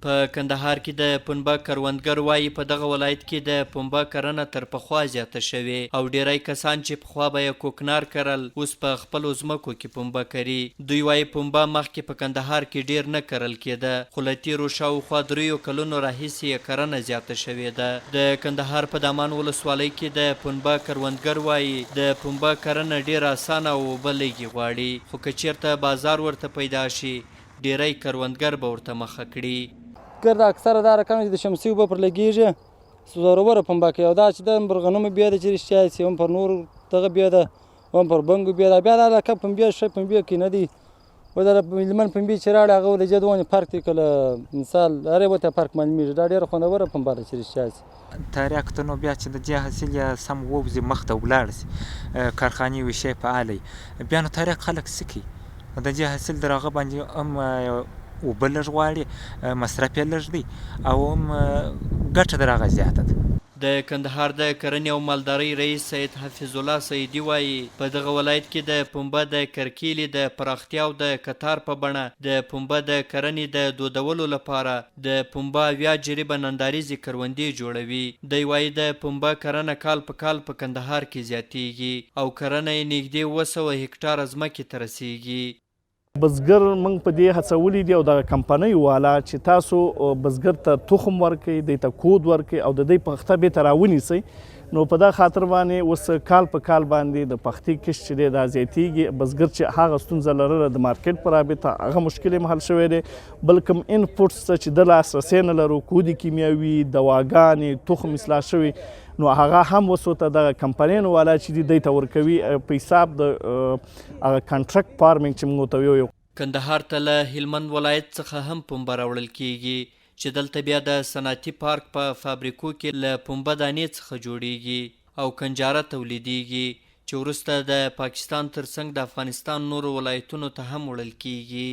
په کندهار کې د پنبه کروندګر وایي په دغه ولایت کې د پنبه کرنه تر پخوا زیاته شوې او ډیری کسان چې پخوا به یې کوکنار کرل اوس په خپلو ځمکو کې پنبه کري. دوی وایي پنبه مخکې په کندهار کې ډیر نه کرل کېده خو له تېرو شاوخوا 3 کلونو راهیسې یې کرنه زیاته شوې ده. د کندهار په دامان ولسوالۍ کې د پنبه کروندګر وایي د پنبه کرنه ډیر اسانه او اوبه لږې غواړي خو که چېرته بازار ورته پیدا شي ډیری کروندګر به ورته مخه کړي. ګرد اکثره دا رقم چې د شمسي اوبه پر لګېږي زوروره پنبه کوي او دا چې د پر غنمو بیا ده چې رښتیا شي هم پر نور دغه بیا ده هم پر بنګو بیا ده بیا دا لکه پنبې ښه پنبې کې نه دي و دا هلمند پنبې چې راړي هغه ولې جد ونې فرق دی کله مثال هرې ورته فرق معلومېږي دا ډېره خوندوره پنبه ده چې رښتیا شي. تاریخ ته نو بیا چې د دې حاصل یې سم ووځي مخ ته ولاړ شي کارخانې وي شی فعاله وي بیا نو تاریخ خلک څه کوي د دې حاصل در هغه باندې هم اوبه لږ غواړي مصرف یې لږ دی او هم ګټه در هغه زیاته ده. د کندهار د کرنې او مالدارۍ رئیس سید حفیظ الله سیدي وایي په دغه ولایت کې د پنبه د کرکیلې د پراختیا او د کتار په بڼه د پنبه د کرنې د دودولو لپاره د پنبه 8 جریبه ننداریزې کروندې جوړوي. دی وایي د پنبه کرنه کال په کال په کندهار کې زیاتیږي او کرنه یې نږدې 200 هکټاره ځمکې ته رسیږي. بزګر موږ په دې هڅولي دي او د کمپنۍ والا چې تاسو بزګر ته تخم ورکړئ دوی ته کود ورکړئ او د دوی پخته بېرته راونیسئ نو په دا خاطر باندې اوس کال په کال باندې د پختې کښت چې دی دا زیاتیږي. بزګر چې هغه ستونزه لرله د مارکیټ په رابطه هغه مشکل یې حل شوی دی بل کوم انپوټس ته چې د لاسرسی نه لرو کودي کیمیاوي دواګانې تخم اصلاح شوي نو هغه هم اوس ورته دغه کمپنیانو والا چې دي دوی ته ورکوي په حساب د هغه کانټرکټ فارمینګ چې موږ ورته ویو. کندهار ته له هلمند ولایت څخه هم پنبه راوړل کیږي چې دلته بیا د صنعتي پارک په فابریکو کې له پنبه دانې څخه جوړیږي او کنجاره تولیدیږي چې وروسته د پاکستان ترڅنګ د افغانستان نورو ولایتونو ته هم وړل کیږي.